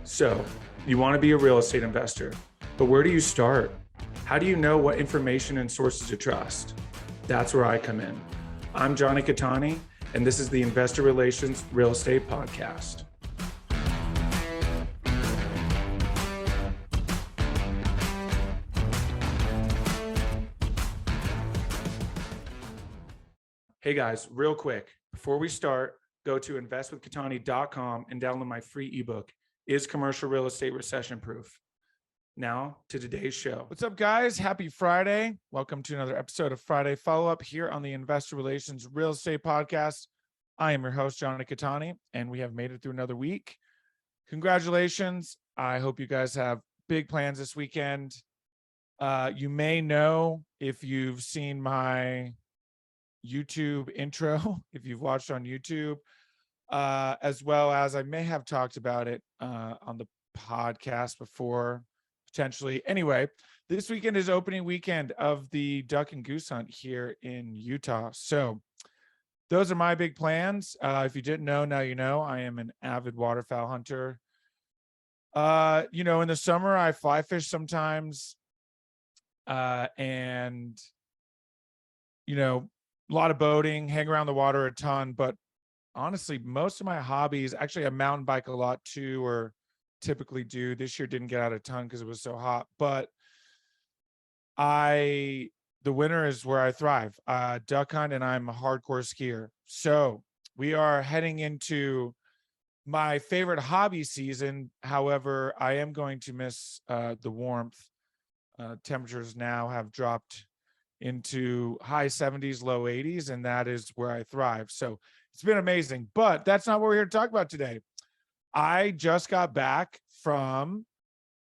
So, you want to be a real estate investor, but where do you start? How do you know what information and sources to trust? That's where I come in. I'm Jonny Cattani, and this is the Investor Relations Real Estate Podcast. Hey guys, real quick, before we start, go to investwithcattani.com and download my free ebook, Is Commercial Real Estate Recession Proof? Now to today's show. What's up, guys? Happy Friday. Welcome to another episode of Friday Follow-Up here on the Investor Relations Real Estate Podcast. I am your host, Jonny Cattani, and we have made it through another week. Congratulations. I hope you guys have big plans this weekend. You may know, if you've seen my YouTube intro, if you've watched on YouTube, as well as I may have talked about it on the podcast before, potentially. Anyway, this weekend is opening weekend of the duck and goose hunt here in Utah. So those are my big plans. If you didn't know, now you know. I am an avid waterfowl hunter. In the summer, I fly fish sometimes. And, a lot of boating, hang around the water a ton, but honestly, most of my hobbies, actually I mountain bike a lot too, or typically do. This year didn't get out a ton because it was so hot, but the winter is where I thrive. Duck hunt, and I'm a hardcore skier. So we are heading into my favorite hobby season. However, I am going to miss the warmth. Temperatures now have dropped into high 70s, low 80s, and that is where I thrive. So it's been amazing, but that's not what we're here to talk about today. I just got back from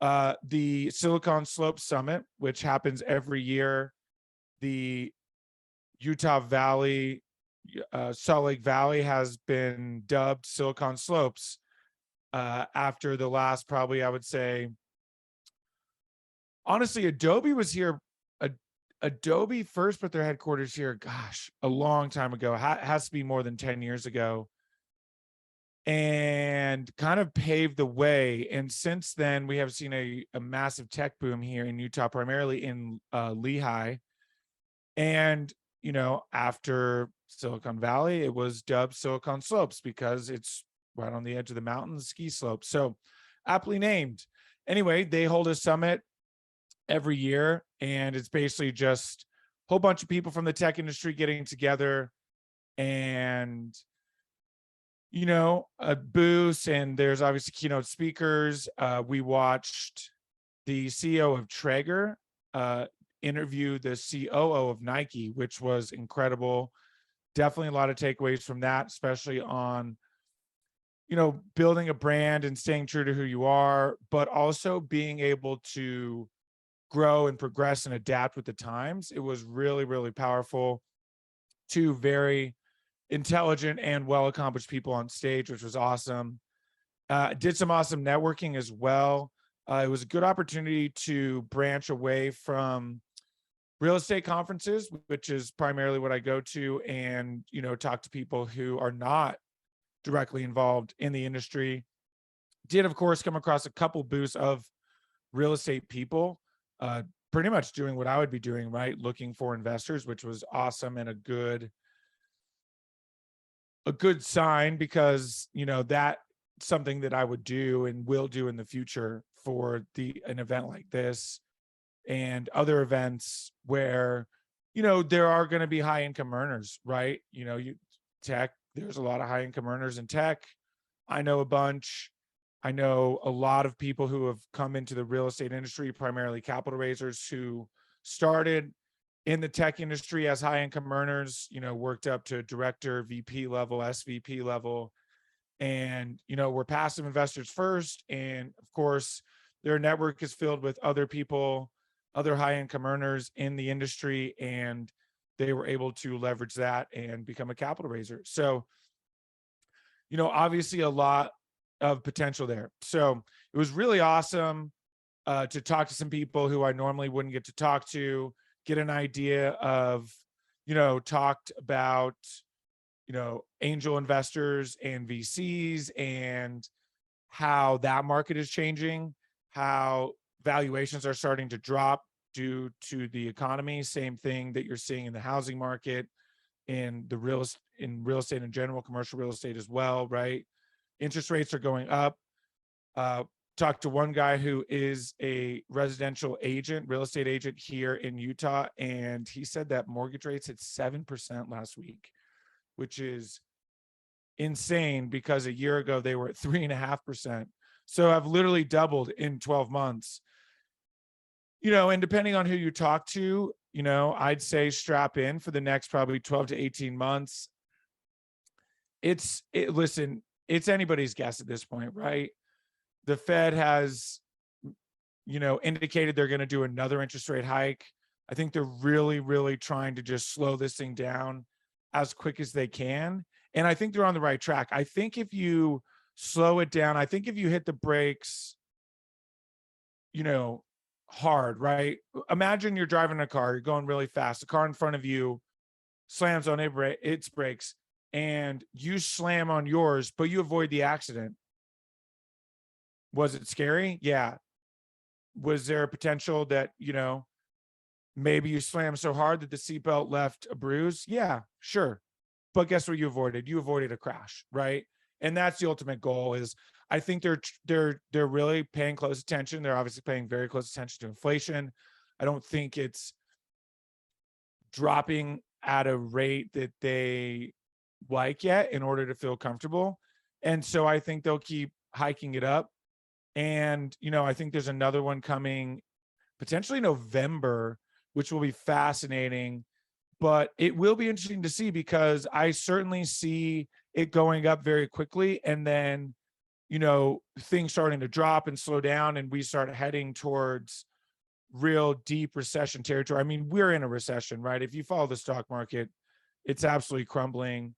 the Silicon Slopes Summit, which happens every year. The Utah Valley, Salt Lake Valley has been dubbed Silicon Slopes after the last, probably, I would say, honestly, Adobe was here. Adobe first put their headquarters here, a long time ago. Has to be more than 10 years ago, and kind of paved the way. And since then, we have seen a massive tech boom here in Utah, primarily in Lehigh. And, after Silicon Valley, it was dubbed Silicon Slopes because it's right on the edge of the mountain, the ski slope. So aptly named. Anyway, they hold a summit every year, and it's basically just a whole bunch of people from the tech industry getting together, and a booth, and there's obviously keynote speakers. We watched the CEO of Traeger interview the COO of Nike, which was incredible. Definitely a lot of takeaways from that, especially on building a brand and staying true to who you are, but also being able to grow and progress and adapt with the times. It was really, really powerful. Two very intelligent and well-accomplished people on stage, which was awesome. Did some awesome networking as well. It was a good opportunity to branch away from real estate conferences, which is primarily what I go to, and, talk to people who are not directly involved in the industry. Did, of course, come across a couple booths of real estate people, pretty much doing what I would be doing, right? Looking for investors, which was awesome, and a good sign, because, that's something that I would do and will do in the future for an event like this and other events where, there are going to be high income earners, right? Tech, there's a lot of high income earners in tech. I know a bunch. I know a lot of people who have come into the real estate industry, primarily capital raisers, who started in the tech industry as high income earners, worked up to director, VP level, SVP level, and, were passive investors first. And of course, their network is filled with other people, other high income earners in the industry, and they were able to leverage that and become a capital raiser. So, obviously a lot of potential there. So it was really awesome to talk to some people who I normally wouldn't get to talk to, get an idea of, talked about, angel investors and VCs, and how that market is changing, how valuations are starting to drop due to the economy. Same thing that you're seeing in the housing market, in real estate in general, commercial real estate as well, right? Interest rates are going up. Talked to one guy who is a residential agent, real estate agent here in Utah, and he said that mortgage rates hit 7% last week, which is insane because a year ago they were at 3.5%. So I've literally doubled in 12 months. And depending on who you talk to, I'd say strap in for the next probably 12 to 18 months. Listen, it's anybody's guess at this point, right? The Fed has, indicated they're going to do another interest rate hike. I think they're really, really trying to just slow this thing down as quick as they can. And I think they're on the right track. I think if you slow it down, I think if you hit the brakes, hard, right? Imagine you're driving a car, you're going really fast. The car in front of you slams on its brakes and you slam on yours, but you avoid the accident. Was it scary? Yeah. Was there a potential that, maybe you slammed so hard that the seatbelt left a bruise? Yeah, sure. But guess what you avoided? You avoided a crash, right? And that's the ultimate goal. Is I think they're really paying close attention. They're obviously paying very close attention to inflation. I don't think it's dropping at a rate that they like yet in order to feel comfortable. And so I think they'll keep hiking it up. And, I think there's another one coming potentially November, which will be fascinating. But it will be interesting to see because I certainly see it going up very quickly and then, things starting to drop and slow down and we start heading towards real deep recession territory. I mean, we're in a recession, right? If you follow the stock market, it's absolutely crumbling.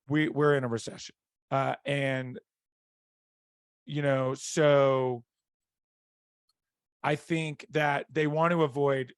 We're in a recession. So I think that they want to avoid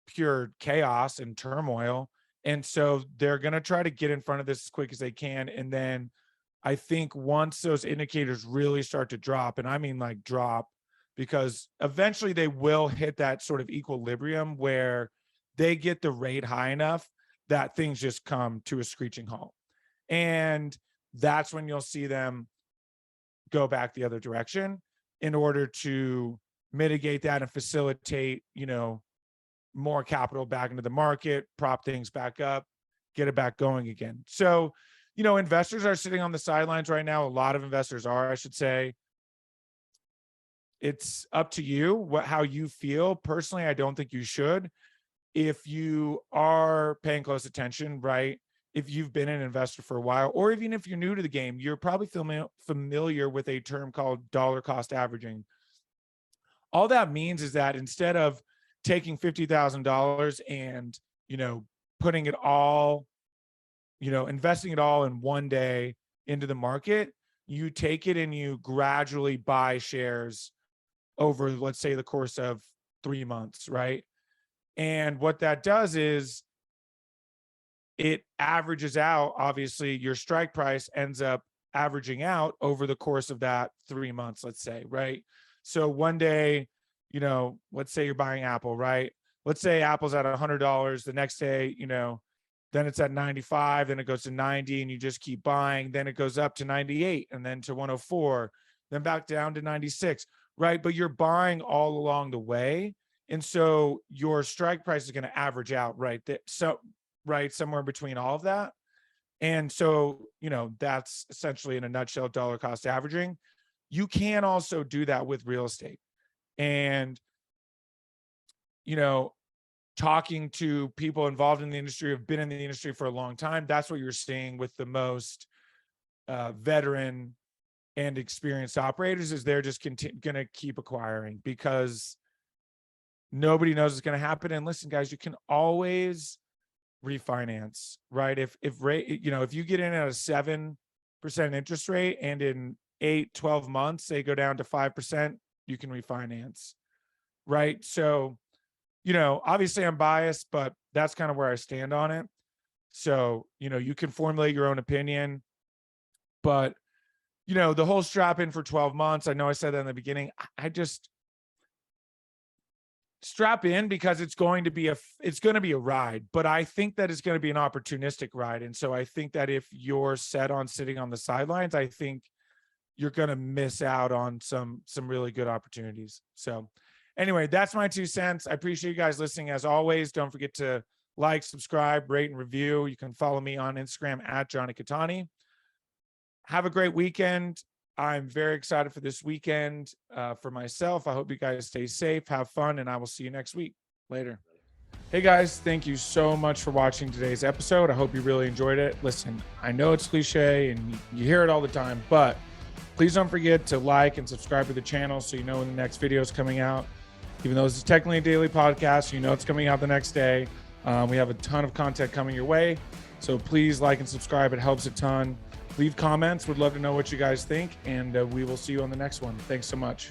pure chaos and turmoil. And so they're going to try to get in front of this as quick as they can. And then I think once those indicators really start to drop, and I mean like drop, because eventually they will hit that sort of equilibrium where they get the rate high enough that things just come to a screeching halt. And that's when you'll see them go back the other direction in order to mitigate that and facilitate, more capital back into the market, prop things back up, get it back going again. So, investors are sitting on the sidelines right now. A lot of investors are, I should say. It's up to you how you feel. Personally, I don't think you should. If you are paying close attention, right? If you've been an investor for a while, or even if you're new to the game, you're probably familiar with a term called dollar cost averaging. All that means is that instead of taking $50,000 and, putting it all, investing it all in one day into the market, you take it and you gradually buy shares over, let's say, the course of 3 months, right? And what that does is it averages out. Obviously, your strike price ends up averaging out over the course of that 3 months, let's say, right? So one day, let's say you're buying Apple, right? Let's say Apple's at $100. The next day, then it's at 95, then it goes to 90, and you just keep buying. Then it goes up to 98, and then to 104, then back down to 96, right? But you're buying all along the way. And so your strike price is going to average out right there. So, right, somewhere between all of that. And so, that's essentially in a nutshell, dollar cost averaging. You can also do that with real estate. And, talking to people involved in the industry, have been in the industry for a long time, that's what you're seeing with the most veteran and experienced operators, is they're just going to keep acquiring because nobody knows what's going to happen. And listen, guys, you can always refinance, right? If you get in at a 7% interest rate and in 8-12 months they go down to 5%, you can refinance, right? So, obviously I'm biased, but that's kind of where I stand on it. So, you can formulate your own opinion, but the whole strap in for 12 months. I know I said that in the beginning. I just strap in because it's going to be a ride, but I think that it's going to be an opportunistic ride. And so I think that if you're set on sitting on the sidelines, I think you're going to miss out on some really good opportunities. So anyway, that's my 2 cents. I appreciate you guys listening. As always, don't forget to like, subscribe, rate, and review. You can follow me on Instagram at Jonny Cattani. Have a great weekend. I'm very excited for this weekend for myself. I hope you guys stay safe, have fun, and I will see you next week. Later. Hey guys, thank you so much for watching today's episode. I hope you really enjoyed it. Listen, I know it's cliche and you hear it all the time, but please don't forget to like and subscribe to the channel so you know when the next video is coming out. Even though this is technically a daily podcast, you know it's coming out the next day. We have a ton of content coming your way. So please like and subscribe. It helps a ton. Leave comments. Would love to know what you guys think. And we will see you on the next one. Thanks so much.